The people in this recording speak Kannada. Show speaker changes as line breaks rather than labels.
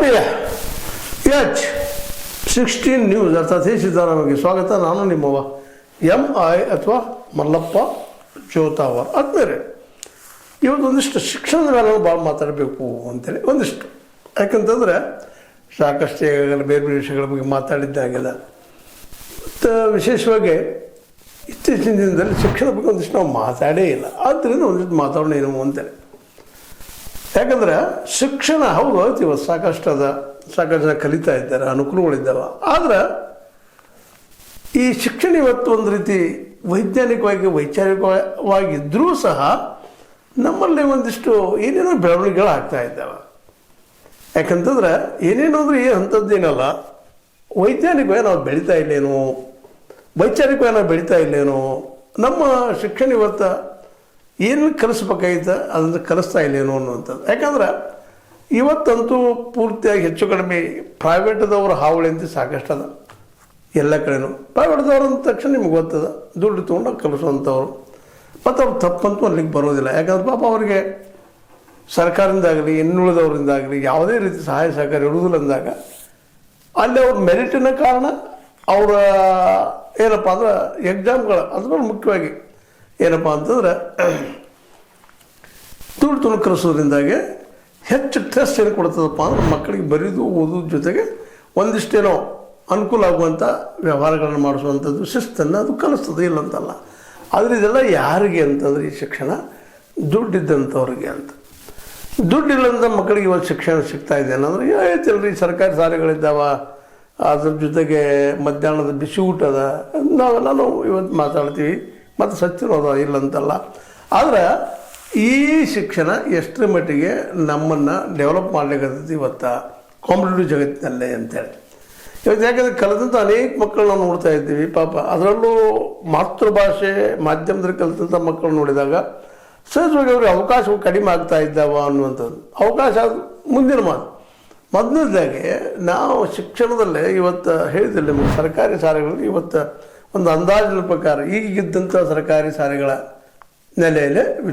ಆತ್ಮೀಯ H16 ನ್ಯೂಸ್ ಅರ್ಥಾತ್ ಸಿದ್ದರಾಮಯ್ಯಗೆ ಸ್ವಾಗತ. ನಾನು ನಿಮ್ಮವ MI ಅಥವಾ ಮಲ್ಲಪ್ಪ ಜೋತಾವರ್. ಆದ್ಮೇಲೆ ಇವತ್ತು ಒಂದಿಷ್ಟು ಶಿಕ್ಷಣದ ಮೇಲೆ ಭಾಳ ಮಾತಾಡಬೇಕು ಅಂತೇಳಿ ಒಂದಿಷ್ಟು, ಯಾಕಂತಂದರೆ ಸಾಕಷ್ಟು ಬೇರೆ ಬೇರೆ ವಿಷಯಗಳ ಬಗ್ಗೆ ಮಾತಾಡಿದ್ದಾಗಿಲ್ಲ. ಮತ್ತು ವಿಶೇಷವಾಗಿ ಇತ್ತೀಚಿನ ದಿನದಲ್ಲಿ ಶಿಕ್ಷಣ ಬಗ್ಗೆ ಒಂದಿಷ್ಟು ನಾವು ಮಾತಾಡೇ ಇಲ್ಲ. ಆದ್ದರಿಂದ ಒಂದಿಷ್ಟು ಮಾತಾಡೋಣ ಏನು ಅಂತೇಳಿ. ಯಾಕಂದ್ರೆ ಶಿಕ್ಷಣ ಹೌದು ಇವತ್ತು ಸಾಕಷ್ಟು ಜನ ಕಲಿತಾ ಇದ್ದಾರೆ, ಅನುಕೂಲಗಳಿದ್ದಾವೆ. ಆದರೆ ಈ ಶಿಕ್ಷಣ ಇವತ್ತು ಒಂದು ರೀತಿ ವೈಚಾರಿಕವಾಗಿದ್ದರೂ ಸಹ ನಮ್ಮಲ್ಲಿ ಒಂದಿಷ್ಟು ಏನೇನೋ ಬೆಳವಣಿಗೆಗಳು ಆಗ್ತಾ ಇದ್ದಾವೆ. ಯಾಕಂತಂದ್ರೆ ಏನೇನೋ ಅಂದರೆ ಅಂಥದ್ದೇನಲ್ಲ, ವೈಜ್ಞಾನಿಕವಾಗಿ ನಾವು ಬೆಳೀತಾ ಇಲ್ಲೇನೋ, ವೈಚಾರಿಕವಾಗಿ ನಾವು ಬೆಳೀತಾ ಇಲ್ಲೇನೋ, ನಮ್ಮ ಶಿಕ್ಷಣ ಇವತ್ತು ಏನು ಕಲಿಸ್ಬೇಕಾಗಿತ್ತು ಅದನ್ನು ಕಲಿಸ್ತಾ ಇಲ್ಲೇನೋ ಅನ್ನುವಂಥದ್ದು. ಯಾಕಂದ್ರೆ ಇವತ್ತಂತೂ ಪೂರ್ತಿಯಾಗಿ ಹೆಚ್ಚು ಕಡಿಮೆ ಪ್ರೈವೇಟ್ದವ್ರ ಹಾವಳಿ ಅಂತ ಸಾಕಷ್ಟು ಅದ ಎಲ್ಲ ಕಡೆನೂ. ಪ್ರೈವೇಟ್ದವ್ರು ಅಂದ ತಕ್ಷಣ ನಿಮ್ಗೆ ಗೊತ್ತದ, ದುಡ್ಡು ತೊಗೊಂಡು ಕಲಿಸುವಂಥವ್ರು. ಮತ್ತು ಅವ್ರು ತಪ್ಪಂತೂ ಅಲ್ಲಿಗೆ ಬರೋದಿಲ್ಲ. ಯಾಕಂದ್ರೆ ಪಾಪ ಅವರಿಗೆ ಸರ್ಕಾರದಿಂದಾಗಲಿ ಇನ್ನುಳಿದವರಿಂದಾಗಲಿ ಯಾವುದೇ ರೀತಿ ಸಹಾಯ ಸಹಕಾರ ಇರುವುದಿಲ್ಲ ಅಂದಾಗ ಅಲ್ಲಿ ಅವ್ರ ಮೆರಿಟಿನ ಕಾರಣ ಅವರ ಏನಪ್ಪ ಅಂದ್ರೆ ಎಕ್ಸಾಮ್ಗಳು ಅದ್ರಲ್ಲಿ ಮುಖ್ಯವಾಗಿ ಏನಪ್ಪ ಅಂತಂದ್ರೆ ದುಡ್ಡು ತೊಗೊಂಡು ಕಲಿಸೋದ್ರಿಂದಾಗೆ ಹೆಚ್ಚು ಸ್ಟ್ರೆಸ್ ಏನು ಕೊಡ್ತದಪ್ಪ ಅಂದ್ರೆ ಮಕ್ಕಳಿಗೆ ಬರೀದು ಓದೋದ್ರ ಜೊತೆಗೆ ಒಂದಿಷ್ಟೇನೋ ಅನುಕೂಲ ಆಗುವಂಥ ವ್ಯವಹಾರಗಳನ್ನು ಮಾಡಿಸುವಂಥದ್ದು ಶಿಸ್ತನ್ನು ಅದು ಕಲಿಸ್ತದೆ, ಇಲ್ಲ ಅಂತಲ್ಲ. ಆದರೆ ಇದೆಲ್ಲ ಯಾರಿಗೆ ಅಂತಂದ್ರೆ ಈ ಶಿಕ್ಷಣ ದುಡ್ಡಿದ್ದಂಥವ್ರಿಗೆ ಅಂತ. ದುಡ್ಡಿಲ್ಲಂಥ ಮಕ್ಕಳಿಗೆ ಇವತ್ತು ಶಿಕ್ಷಣ ಸಿಗ್ತಾ ಇದೆ ಅನ್ನೋದ್ರೆ ಐತಿಲ್ರಿ, ಸರ್ಕಾರಿ ಶಾಲೆಗಳಿದ್ದಾವೆ, ಅದ್ರ ಜೊತೆಗೆ ಮಧ್ಯಾಹ್ನದ ಬಿಸಿ ಊಟದ ನಾವೆಲ್ಲನೂ ಇವತ್ತು ಮಾತಾಡ್ತೀವಿ, ಮತ್ತು ಸಚ್ಚಿರೋದ ಇಲ್ಲಂತಲ್ಲ. ಆದರೆ ಈ ಶಿಕ್ಷಣ ಎಷ್ಟರ ಮಟ್ಟಿಗೆ ನಮ್ಮನ್ನು ಡೆವಲಪ್ ಮಾಡಲಿಕ್ಕಂತೈತಿ ಇವತ್ತು ಕಾಂಪಿಟೇಟಿವ್ ಜಗತ್ತಿನಲ್ಲೇ ಅಂತೇಳಿ. ಇವತ್ತು ಯಾಕಂದರೆ ಕಲಿತಂಥ ಅನೇಕ ಮಕ್ಕಳು ನಾವು ನೋಡ್ತಾ ಇದ್ದೀವಿ. ಪಾಪ ಅದರಲ್ಲೂ ಮಾತೃಭಾಷೆ ಮಾಧ್ಯಮದಲ್ಲಿ ಕಲಿತಂಥ ಮಕ್ಕಳು ನೋಡಿದಾಗ ಸಹಜವಾಗಿ ಅವ್ರಿಗೆ ಅವಕಾಶಗಳು ಕಡಿಮೆ ಆಗ್ತಾ ಇದ್ದಾವ ಅನ್ನುವಂಥದ್ದು. ಅವಕಾಶ ಮುಂದಿನ ಮಾತು. ಮೊದಲನೇದಾಗೆ ನಾವು ಶಿಕ್ಷಣದಲ್ಲೇ ಇವತ್ತು ಹೇಳಿದಿಲ್ಲ ನಿಮಗೆ, ಸರ್ಕಾರಿ ಶಾಲೆಗಳಲ್ಲಿ ಇವತ್ತು ಒಂದು ಅಂದಾಜಿನ ಪ್ರಕಾರ ಈಗಿದ್ದಂಥ ಸರ್ಕಾರಿ ಶಾಲೆಗಳ ನೆಲೆಯಲ್ಲಿ